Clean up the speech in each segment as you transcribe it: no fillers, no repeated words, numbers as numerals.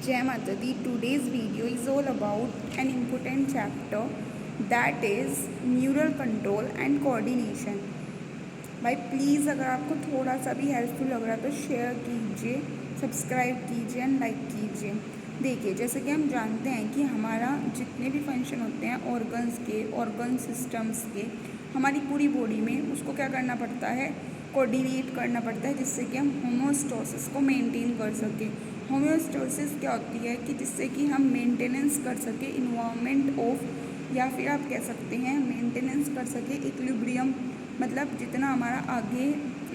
Jai Mata Di. Today's video is all about an important chapter, that is neural control and coordination. भाई please अगर आपको थोड़ा सा भी हेल्पफुल लग रहा है तो शेयर कीजिए, सब्सक्राइब कीजिए एंड लाइक कीजिए। देखिए, जैसे कि हम जानते हैं कि हमारा जितने भी फंक्शन होते हैं ऑर्गन्स के, ऑर्गन सिस्टम्स के, हमारी पूरी बॉडी में उसको क्या करना पड़ता है, कोऑर्डिनेट करना पड़ता है, जिससे कि हम होमोस्टोसिस को मेंटेन कर सकें। होमोस्टोसिस क्या होती है कि जिससे कि हम मेंटेनेंस कर सकें इन्वायरमेंट ऑफ, या फिर आप कह सकते हैं मेंटेनेंस कर सकें इक्विलिब्रियम, मतलब जितना हमारा आगे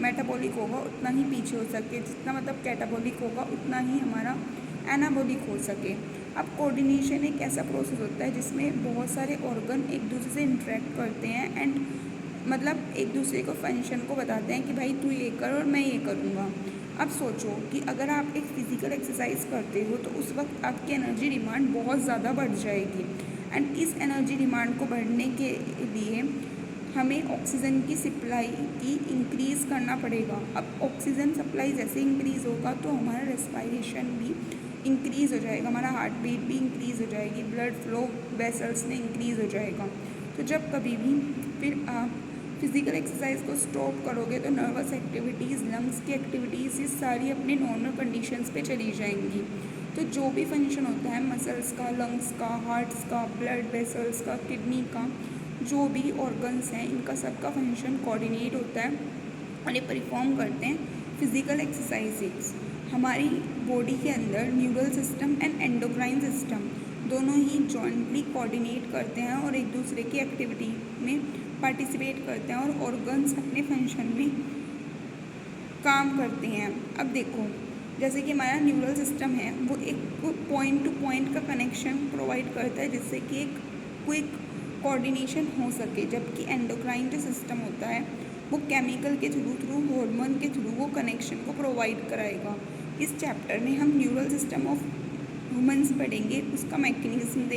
मेटाबॉलिक होगा उतना ही पीछे हो सके, जितना मतलब कैटाबॉलिक होगा उतना ही हमारा एनाबॉलिक हो सके। अब कोऑर्डिनेशन एक ऐसा प्रोसेस होता है जिसमें बहुत सारे ऑर्गन एक दूसरे से इंटरेक्ट करते हैं एंड मतलब एक दूसरे को फंक्शन को बताते हैं कि भाई तू ये कर और मैं ये करूँगा। अब सोचो कि अगर आप एक फ़िज़िकल एक्सरसाइज करते हो तो उस वक्त आपकी एनर्जी डिमांड बहुत ज़्यादा बढ़ जाएगी एंड इस एनर्जी डिमांड को बढ़ने के लिए हमें ऑक्सीजन की सप्लाई की इंक्रीज़ करना पड़ेगा। अब ऑक्सीजन सप्लाई जैसे इंक्रीज़ होगा तो हमारा रेस्पिरेशन भी इंक्रीज़ हो जाएगा, हमारा हार्ट बीट भी इंक्रीज़ हो जाएगी, ब्लड फ्लो वेसल्स में इंक्रीज़ हो जाएगा। तो जब कभी भी फिर आप फिज़िकल एक्सरसाइज को स्टॉप करोगे तो नर्वस एक्टिविटीज़, लंग्स की एक्टिविटीज़, ये सारी अपने नॉर्मल कंडीशंस पे चली जाएंगी। तो जो भी फंक्शन होता है मसल्स का, लंग्स का, हार्ट्स का, ब्लड वेसल्स का, किडनी का, जो भी ऑर्गन्स हैं इनका सबका फंक्शन कोऑर्डिनेट होता है और ये परफॉर्म करते हैं फिज़िकल एक्सरसाइजेस। हमारी बॉडी के अंदर neural system and endocrine system दोनों ही जॉइंटली कोऑर्डिनेट करते हैं और एक दूसरे की एक्टिविटी में पार्टिसिपेट करते हैं और ऑर्गन्स अपने फंक्शन में काम करते हैं। अब देखो, जैसे कि हमारा न्यूरल सिस्टम है वो एक पॉइंट टू पॉइंट का कनेक्शन प्रोवाइड करता है जिससे कि एक क्विक कोऑर्डिनेशन हो सके, जबकि एंडोक्राइन जो सिस्टम होता है वो केमिकल के थ्रू हार्मोन के थ्रू वो कनेक्शन को प्रोवाइड कराएगा। इस चैप्टर में हम न्यूरल सिस्टम ऑफ ह्यूमंस पढ़ेंगे, उसका मैकेनिज्म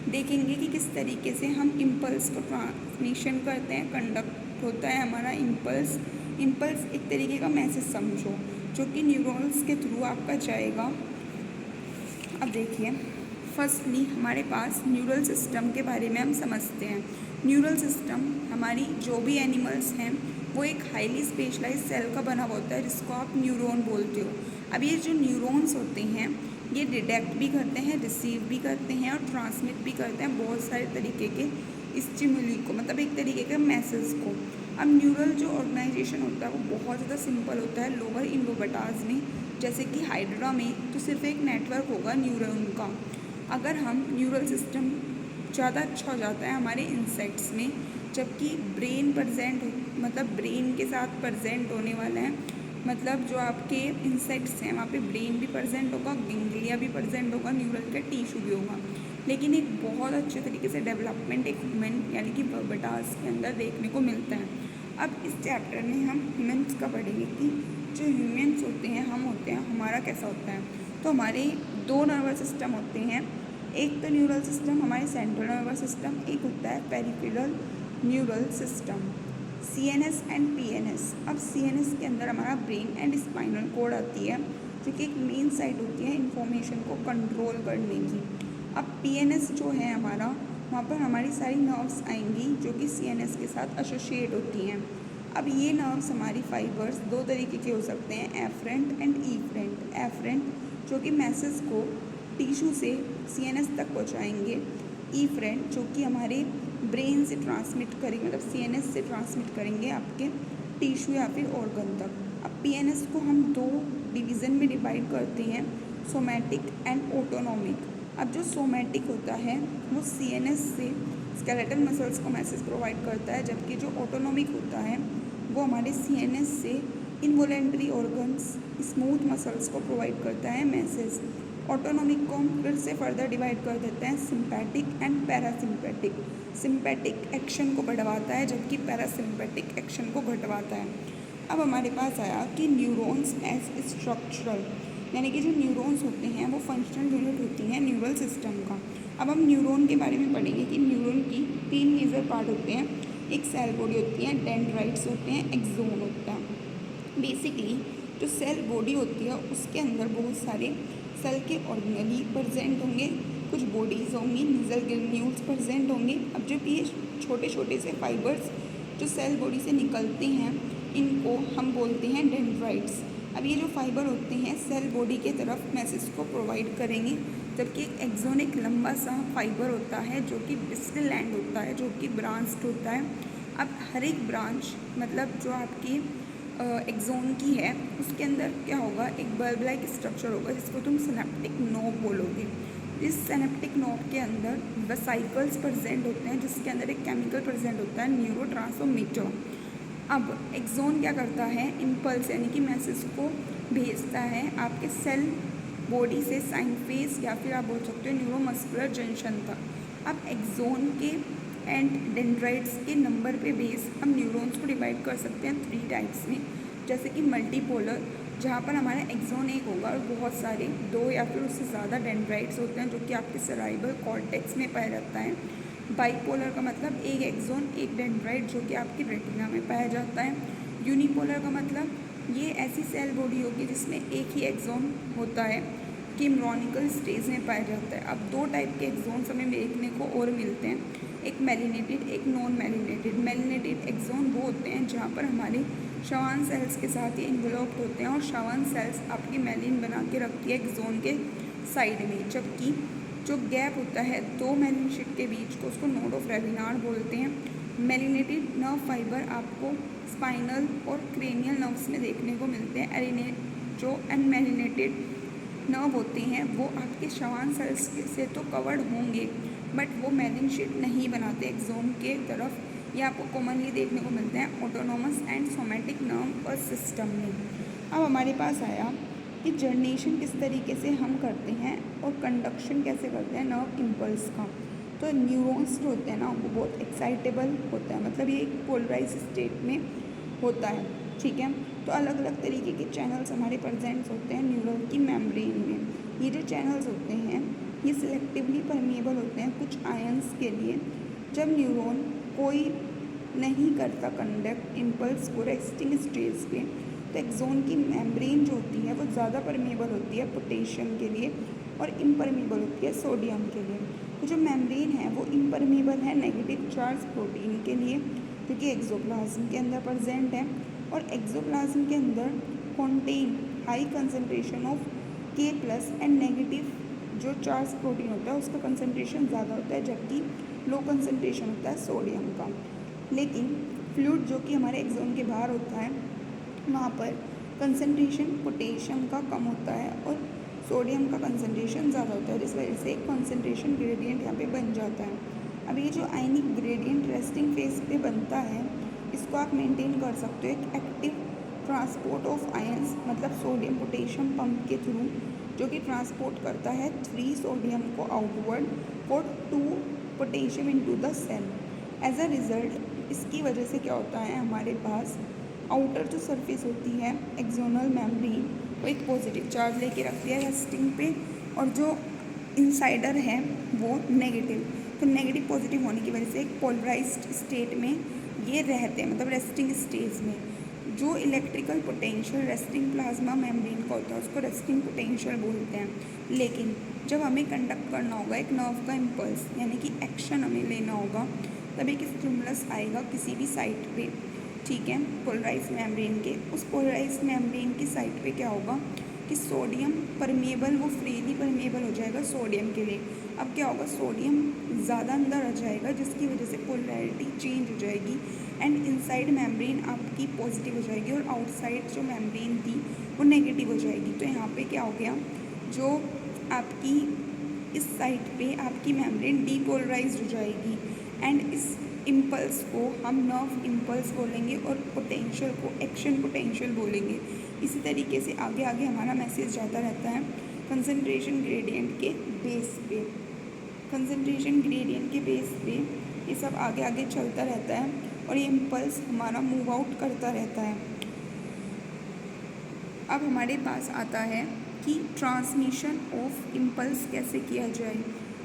देखेंगे कि किस तरीके से हम इम्पल्स को ट्रांसमिशन करते हैं, कंडक्ट होता है हमारा इम्पल्स एक तरीके का मैसेज समझो जो कि न्यूरॉन्स के थ्रू आपका जाएगा। अब देखिए, फर्स्टली हमारे पास न्यूरल सिस्टम के बारे में हम समझते हैं। न्यूरल सिस्टम हमारी जो भी एनिमल्स हैं वो एक हाईली स्पेशलाइज सेल का बना हुआ होता है जिसको आप न्यूरॉन बोलते हो। अब ये जो न्यूरॉन्स होते हैं ये डिटेक्ट भी करते हैं, रिसीव भी करते हैं और ट्रांसमिट भी करते हैं बहुत सारे तरीके के स्टिमुली को, मतलब एक तरीके के मैसेज को। अब न्यूरल जो ऑर्गेनाइजेशन होता है वो बहुत ज़्यादा सिंपल होता है लोअर इन्वोबेटास में, जैसे कि हाइड्रा में तो सिर्फ एक नेटवर्क होगा न्यूरॉन का। अगर हम न्यूरल सिस्टम ज़्यादा अच्छा हो जाता है हमारे इंसेक्ट्स में, जबकि ब्रेन प्रेजेंट मतलब ब्रेन के साथ प्रेजेंट होने वाला है, मतलब जो आपके इंसेक्ट्स हैं वहाँ पे ब्रेन भी प्रेजेंट होगा, गैंग्लिया भी प्रेजेंट होगा, न्यूरल का टिश्यू भी होगा। लेकिन एक बहुत अच्छे तरीके से डेवलपमेंट एक ह्यूमन यानी कि बटास के अंदर देखने को मिलता है। अब इस चैप्टर में हम ह्यूमन्स का पढ़ेंगे कि जो ह्यूमन्स होते हैं, हम होते हैं, हमारा कैसा होता है। तो हमारे दो नर्वस सिस्टम होते हैं, एक तो न्यूरल सिस्टम हमारे सेंट्रल नर्वस सिस्टम, एक होता है peripheral neural system, CNS and PNS। अब CNS के अंदर हमारा ब्रेन एंड स्पाइनल कोड आती है जो कि एक मेन साइट होती है इंफॉर्मेशन को कंट्रोल करने की। अब PNS जो है हमारा, वहाँ पर हमारी सारी नर्व्स आएंगी जो कि CNS के साथ एसोसिएट होती हैं। अब ये नर्व्स हमारी फाइबर्स दो तरीके के हो सकते हैं, एफरेंट एंड ईफरेंट। एफरेंट जो कि मैसेज को टिश्यू से CNS तक पहुँचाएंगे, ईफरेंट जो कि हमारे ब्रेन से ट्रांसमिट करेंगे, मतलब CNS से ट्रांसमिट करेंगे आपके टिश्यू या फिर ऑर्गन तक। अब PNS को हम दो डिवीज़न में डिवाइड करते हैं, सोमैटिक एंड ऑटोनॉमिक। अब जो सोमैटिक होता है वो CNS से स्केलेटल मसल्स को मैसेज प्रोवाइड करता है, जबकि जो ऑटोनॉमिक होता है वो हमारे CNS से इनवॉलेंट्री ऑर्गन्स, स्मूथ मसल्स को प्रोवाइड करता है मैसेज। ऑटोनॉमिक को हम फिर से फर्दर डिवाइड कर देते हैं sympathetic and parasympathetic. Sympathetic action को बढ़वाता है जबकि पैरासिम्पैथिक एक्शन को घटवाता है। अब हमारे पास आया कि न्यूरॉन्स एज स्ट्रक्चरल, यानी कि जो न्यूरॉन्स होते हैं वो फंक्शनल यूनिट होती हैं न्यूरल सिस्टम का। अब हम न्यूरॉन के बारे में पढ़ेंगे कि न्यूरॉन की 3 मेजर पार्ट होते हैं, एक सेल बॉडी होती है, डेंड्राइट्स होते हैं, एक्सोन होता है। बेसिकली जो सेल बॉडी होती है उसके अंदर बहुत सारे सेल के ऑर्गेनेली प्रेजेंट होंगे, कुछ बॉडीज़ होंगी, निजल ग्रेन्यूल्स प्रेजेंट होंगे। अब जब ये छोटे छोटे से फाइबर्स जो सेल बॉडी से निकलते हैं इनको हम बोलते हैं डेंड्राइट्स। अब ये जो फाइबर होते हैं सेल बॉडी के तरफ मैसेज को प्रोवाइड करेंगे, जबकि एक एक्सोन एक लंबा सा फाइबर होता है जो कि डिस्टल एंड होता है, जो कि ब्रांच्ड होता है। अब हर एक ब्रांच मतलब जो आपकी एक्सोन की है उसके अंदर क्या होगा, एक बल्ब लाइक स्ट्रक्चर होगा जिसको तुम सिनेप्टिक नोब बोलोगे। इस सिनेप्टिक नोब के अंदर वेसिकल्स प्रेजेंट होते हैं जिसके अंदर एक केमिकल प्रेजेंट होता है न्यूरोट्रांसमीटर। अब एक्सोन क्या करता है, इम्पल्स यानी कि मैसेज को भेजता है आपके सेल बॉडी से साइन फेज या फिर आप बोल सकते हो न्यूरोमस्कुलर जंक्शन तक। अब एक्सोन के एंड डेंड्राइट्स के नंबर पे बेस हम न्यूरॉन्स को डिवाइड कर सकते हैं 3 टाइप्स में, जैसे कि मल्टीपोलर जहाँ पर हमारा एक्सोन एक होगा और बहुत सारे 2 या फिर उससे ज़्यादा डेंड्राइट्स होते हैं जो कि आपके सेरेब्रल कॉर्टेक्स में पाया जाता है। बाइपोलर का मतलब एक एक्सोन एक डेंड्राइट जो कि आपकी रेटिना में पाया जाता है। यूनिपोलर का मतलब ये ऐसी सेल बॉडी होगी जिसमें एक ही एक्सोन होता है कि एम्ब्रियोनिकल स्टेज में पाया जाता है। अब 2 टाइप के एक्सोन्स हमें देखने को और मिलते हैं, एक मेलिनेटेड एक नॉन मेलिनेटेड। मेलिनेटेड एक्सोन वो होते हैं जहाँ पर हमारे श्वान सेल्स के साथ ही इन्वेलप्ड होते हैं और श्वान सेल्स आपकी मेलिन बना के रखती है एक्सोन के साइड में, जबकि जो गैप होता है 2 मेलिन शीट के बीच को उसको नोड ऑफ रेविनार्ड बोलते हैं। मेलिनेटेड नर्व फाइबर आपको स्पाइनल और क्रेनियल नर्व्स में देखने को मिलते हैं। जो अनमेलिनेटेड नर्व होते हैं वो आपके श्वान सेल्स से तो कवर्ड होंगे बट वो मेलिन शीट नहीं बनाते एक्सोन के तरफ। ये आपको कॉमनली देखने को मिलते हैं ऑटोनोमस एंड सोमेटिक नर्व और सिस्टम में। अब हमारे पास आया कि जर्नेशन किस तरीके से हम करते हैं और कंडक्शन कैसे करते हैं नर्व इम्पल्स का। तो न्यूरॉन्स जो होते हैं ना वो बहुत एक्साइटेबल होता है, मतलब ये एक पोलराइज स्टेट में होता है, ठीक है। तो अलग अलग तरीके के चैनल्स हमारे प्रेजेंट्स होते हैं न्यूरल की मेम्ब्रेन में। ये जो चैनल्स होते हैं ये सिलेक्टिवली परमिएबल होते हैं कुछ आयंस के लिए। जब न्यूरॉन कोई नहीं करता कंडक्ट इम्पल्स को रेस्टिंग स्टेज पे, तो एक्सोन की मेम्ब्रेन जो होती है वो ज़्यादा परमिएबल होती है पोटेशियम के लिए और इम्परमिएबल होती है सोडियम के लिए। तो जो मेम्ब्रेन है वो इम्परमिएबल है नेगेटिव चार्ज प्रोटीन के लिए जो कि एक्सोप्लाज्म के अंदर प्रेजेंट है, और एक्सोप्लाज्म के अंदर contain high concentration of K+ and negative जो चार्ज प्रोटीन होता है उसका कंसनट्रेशन ज़्यादा होता है, जबकि लो कंसनट्रेशन होता है सोडियम का। लेकिन फ्लूइड जो कि हमारे एक्सोन के बाहर होता है वहाँ पर कंसनट्रेशन पोटेशियम का कम होता है और सोडियम का कंसनट्रेशन ज़्यादा होता है, जिस वजह से एक कंसनट्रेशन ग्रेडियंट यहाँ पे बन जाता है। अब ये जो आयनिक ग्रेडियंट रेस्टिंग फेज पे बनता है इसको आप मेंटेन कर सकते हो एक एक्टिव ट्रांसपोर्ट ऑफ आयंस, मतलब सोडियम पोटेशियम पंप के थ्रू, जो कि ट्रांसपोर्ट करता है 3 सोडियम को आउटवर्ड और 2 potassium into the cell. As a result इसकी वजह से क्या होता है, हमारे पास आउटर जो सरफेस होती है एक्सोनल मेम्ब्रेन वो एक पॉजिटिव चार्ज लेके रखती है रेस्टिंग पे, और जो इनसाइडर है वो नेगेटिव। तो नेगेटिव पॉजिटिव होने की वजह से एक पोलराइज्ड स्टेट में ये रहते हैं, मतलब रेस्टिंग स्टेज में। जो electrical potential resting plasma membrane का होता है उसको रेस्टिंग पोटेंशियल बोलते हैं। लेकिन जब हमें कंडक्ट करना होगा एक नर्व का इम्पल्स यानी कि एक्शन हमें लेना होगा, तब एक स्टिमुलस आएगा किसी भी साइट पे, ठीक है, पोलराइज मेम्ब्रेन के। उस पोलराइज मेम्ब्रेन की साइट पे क्या होगा कि सोडियम परमिएबल वो फ्रीली परमिएबल हो जाएगा सोडियम के लिए। अब क्या होगा, सोडियम ज़्यादा अंदर आ जाएगा जिसकी वजह से पोलैरिटी चेंज हो जाएगी एंड इनसाइड मेम्ब्रेन आपकी पॉजिटिव हो जाएगी और आउटसाइड जो मेम्ब्रेन थी वो नेगेटिव हो जाएगी। तो यहाँ पे क्या हो गया, जो आपकी इस साइड पे आपकी मेम्ब्रेन डीपोलराइज्ड हो जाएगी एंड इस इम्पल्स को हम नर्व इम्पल्स बोलेंगे और पोटेंशियल को एक्शन पोटेंशियल बोलेंगे। इसी तरीके से आगे आगे हमारा मैसेज जाता रहता है कंसंट्रेशन ग्रेडियंट के बेस पे। कंसंट्रेशन ग्रेडियंट के बेस पे ये सब आगे आगे चलता रहता है और ये इम्पल्स हमारा मूव आउट करता रहता है। अब हमारे पास आता है कि ट्रांसमिशन ऑफ इम्पल्स कैसे किया जाए।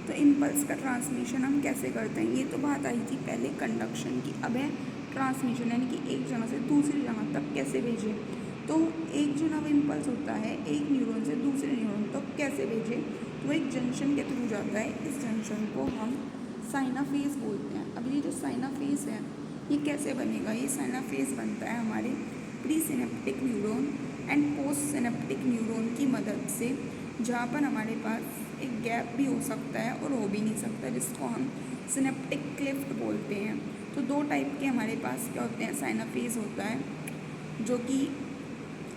तो इम्पल्स का ट्रांसमिशन हम कैसे करते हैं, ये तो बात आई थी पहले कंडक्शन की। अब है ट्रांसमिशन यानी कि एक जगह से दूसरी जगह तक कैसे भेजें। तो एक जो नर्व इम्पल्स होता है एक न्यूरॉन से दूसरे न्यूरॉन तक कैसे भेजें, तो एक जंक्शन के थ्रू जाता है। इस जंक्शन को हम साइनाफेज बोलते हैं। अब ये जो साइनाफेज है ये कैसे बनेगा, ये साइनाफेज बनता है हमारे pre synaptic neuron and post synaptic neuron की मदद से, जहाँ पर हमारे पास एक गैप भी हो सकता है और हो भी नहीं सकता, जिसको हम सिनेप्टिक क्लिफ्ट बोलते हैं। तो दो टाइप के हमारे पास क्या होते हैं, साइनाफेज होता है, जो कि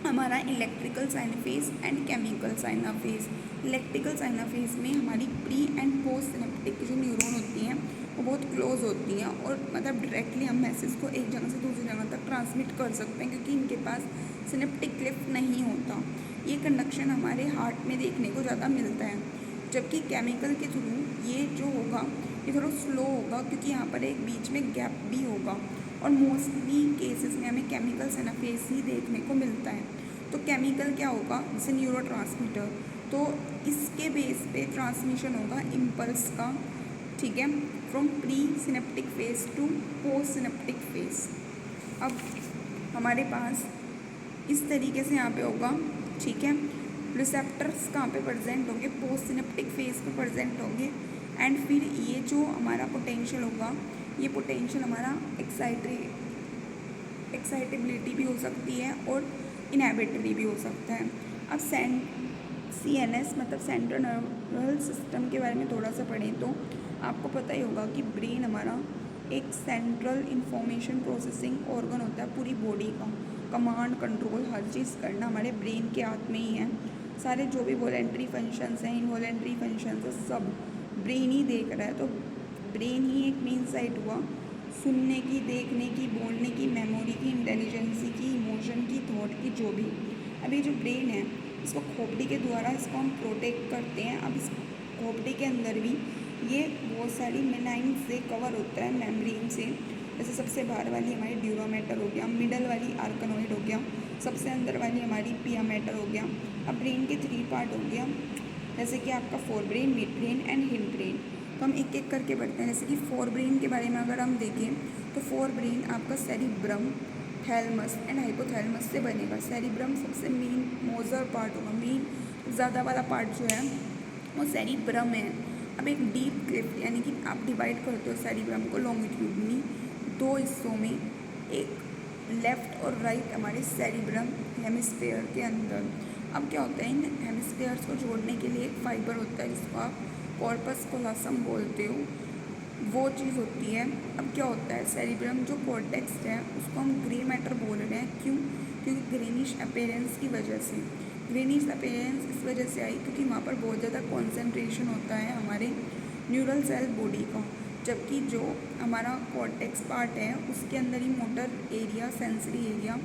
हमारा इलेक्ट्रिकल साइनाफेज एंड केमिकल साइनाफेज। इलेक्ट्रिकल साइनाफेज में हमारी प्री एंड पोस्ट सिनेप्टिक जो न्यूरॉन होती हैं वो बहुत क्लोज होती हैं और मतलब डायरेक्टली हम मैसेज को एक जगह से दूसरी जगह तक ट्रांसमिट कर सकते हैं, क्योंकि इनके पास सिनेप्टिक क्लिफ्ट नहीं होता। ये कंडक्शन हमारे हार्ट में देखने को ज़्यादा मिलता है, जबकि केमिकल के थ्रू ये जो होगा ये थोड़ा स्लो होगा, क्योंकि यहाँ पर एक बीच में गैप भी होगा और मोस्टली केसेस में हमें केमिकल साइनाफेज ही देखने को मिलता है। तो केमिकल क्या होगा, जैसे न्यूरोट्रांसमीटर, तो इसके बेस पे ट्रांसमिशन होगा इम्पल्स का, ठीक है, from pre synaptic phase two post synaptic phase. अब हमारे पास इस तरीके से यहाँ पे होगा, ठीक है, रिसेप्टर्स कहाँ पे प्रेजेंट होंगे, पोस्ट सिनेप्टिक फेज पे प्रेजेंट होंगे, एंड फिर ये जो हमारा पोटेंशियल होगा ये पोटेंशियल हमारा एक्साइटेबिलिटी भी हो सकती है और इनहिबिटरी भी हो सकता है। अब CNS मतलब सेंट्रल नर्वस सिस्टम के बारे में थोड़ा सा पढ़ें तो आपको पता ही होगा कि ब्रेन हमारा एक सेंट्रल इंफॉर्मेशन प्रोसेसिंग ऑर्गन होता है पूरी बॉडी का। कमांड कंट्रोल हर चीज़ करना हमारे ब्रेन के हाथ में ही है। सारे जो भी वॉलेंट्री फंक्शंस हैं, इनवॉलेंट्री फंक्शंस हैं, सब ब्रेन ही देख रहा है। तो ब्रेन ही एक मेन साइट हुआ सुनने की, देखने की, बोलने की, मेमोरी की, इंटेलिजेंसी की, इमोशन की, थॉट की, जो भी। अब ये जो ब्रेन है इसको खोपड़ी के द्वारा इसको हम प्रोटेक्ट करते हैं। अब इस खोपड़ी के अंदर भी ये बहुत सारी मेलाइन से कवर होता है, मेम्ब्रेन से। जैसे सबसे बाहर वाली हमारी ड्यूरा मैटर हो गया, मिडल वाली आर्कनोइड हो गया, सबसे अंदर वाली हमारी पिया मैटर हो गया। अब ब्रेन के 3 पार्ट हो गया, जैसे कि आपका fore brain, mid brain and hind brain. तो हम एक एक करके बढ़ते हैं। जैसे कि फोर ब्रेन के बारे में अगर हम देखें तो फोर ब्रेन आपका सेरिब्रम, थैलमस एंड हाइपोथैलमस से बनेगा। सेरिब्रम सबसे मेन मोजर पार्ट होगा, मेन ज़्यादा वाला पार्ट जो है वो सेरिब्रम है। अब एक डीप क्लिफ्ट यानी कि आप डिवाइड करते हो सेरिब्रम को लॉन्गिट्यूडली 2 हिस्सों में, एक लेफ़्ट और राइट हमारे सेरिब्रम हेमिस्फीयर के अंदर। अब क्या होता है, इन हेमिस्फीयर्स को जोड़ने के लिए एक फाइबर होता है जिसको आप कॉर्पस कोलोसम बोलते हो, वो चीज़ होती है। अब क्या होता है, सेरिब्रम जो कॉर्टेक्स है उसको हम ग्रे मैटर बोल रहे हैं, क्यों, क्योंकि ग्रेनिश अपीयरेंस की वजह से। ग्रेनिश अपीयरेंस इस वजह से आई क्योंकि वहाँ पर बहुत ज़्यादा कॉन्सेंट्रेशन होता है हमारे न्यूरल सेल बॉडी का, जबकि जो हमारा कॉर्टेक्स पार्ट है उसके अंदर ही मोटर एरिया, सेंसरी एरिया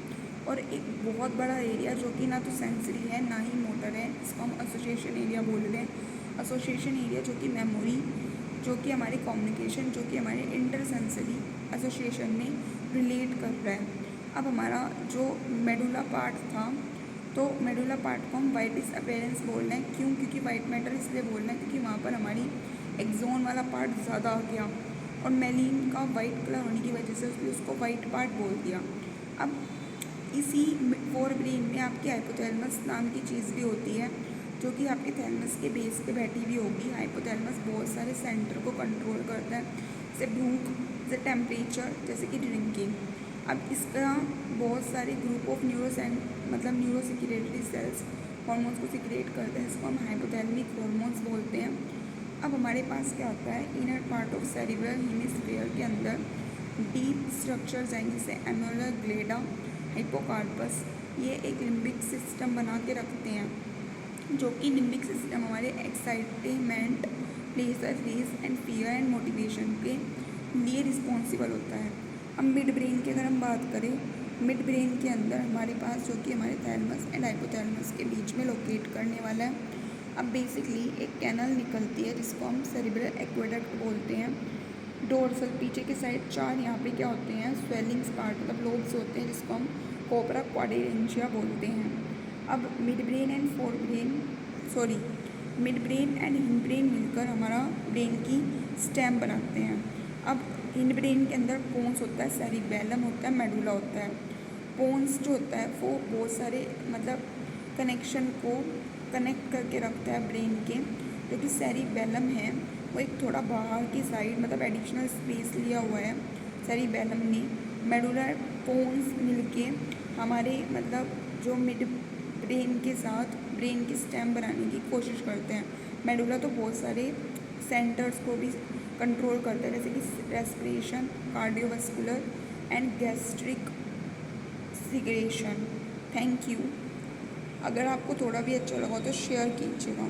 और एक बहुत बड़ा एरिया जो कि ना तो सेंसरी है ना ही मोटर है, इसको हम एसोसिएशन एरिया बोल रहे हैं। एसोसिएशन एरिया जो कि मेमोरी, जो कि हमारे कम्युनिकेशन, जो कि हमारे इंटरसेंसरी एसोसिएशन में रिलेट कर रहा है। अब हमारा जो मेडुला पार्ट था, तो मेडुला पार्ट को हम वाइटिस अपीयरेंस बोल रहे हैं, क्यों, क्योंकि वाइट मैटर इसलिए बोल रहे हैं क्योंकि वहाँ पर हमारी एक्सोन वाला पार्ट ज़्यादा आ गया और मेलिन का वाइट कलर होने की वजह से उसको वाइट पार्ट बोल दिया। अब इसी फोर ब्रेन में आपकी हाइपोथैलेमस नाम की चीज़ भी होती है, जो कि आपके थैलेमस के बेस पे बैठी भी होगी। हाइपोथैलेमस बहुत सारे सेंटर को कंट्रोल करता है, जैसे भूख, जैसे टेम्परेचर, जैसे कि ड्रिंकिंग। अब इसका बहुत सारे ग्रुप ऑफ मतलब न्यूरो सिक्रेटरी सेल्स हार्मोन्स को सिक्रेट करते हैं, इसको हम हाइपोथैलेमिक हार्मोन्स बोलते हैं। अब हमारे पास क्या होता है, inner part of cerebral hemisphere के अंदर डीप स्ट्रक्चर्स हैं, जैसे एम्यूलर ग्लेडा, हिप्पोकार्पस, ये एक लिम्बिक सिस्टम बना के रखते हैं, जो कि लिम्बिक सिस्टम हमारे excitement, pleasure, race and fear and motivation के लिए रिस्पॉन्सिबल होता है। अब मिड ब्रेन की अगर हम बात करें, मिड ब्रेन के अंदर हमारे पास जो कि हमारे थैलेमस एंड हाइपोथैलेमस के बीच में लोकेट करने वाला है। अब बेसिकली एक कैनल निकलती है जिसको हम सेरिब्रल एक्वेडक्ट बोलते हैं। डोर्सल पीछे के साइड 4 यहाँ पे क्या होते हैं, स्वेलिंग्स पार्ट मतलब लोब्स होते हैं, जिसको हम कोपरा क्वाड्रेंशिया बोलते हैं। अब mid brain and mid brain and hind brain मिलकर हमारा ब्रेन की स्टेम बनाते हैं। अब हिंड ब्रेन के अंदर पोन्स होता है, सेरिबेलम होता है, मेडुला होता है। बोन्स जो होता है वो बहुत सारे मतलब कनेक्शन को कनेक्ट करके रखता है ब्रेन के। जो कि सेरिबेलम है वो एक थोड़ा बाहर की साइड मतलब एडिशनल स्पेस लिया हुआ है सेरिबेलम ने। मेडुलर बोन्स मिलके हमारे मतलब जो मिड ब्रेन के साथ ब्रेन की स्टेम बनाने की कोशिश करते हैं। मेडुला तो बहुत सारे सेंटर्स को भी कंट्रोल करता है, जैसे कि respiration, cardiovascular and gastric secretion. Thank you. अगर आपको थोड़ा भी अच्छा लगा तो शेयर कीजिएगा।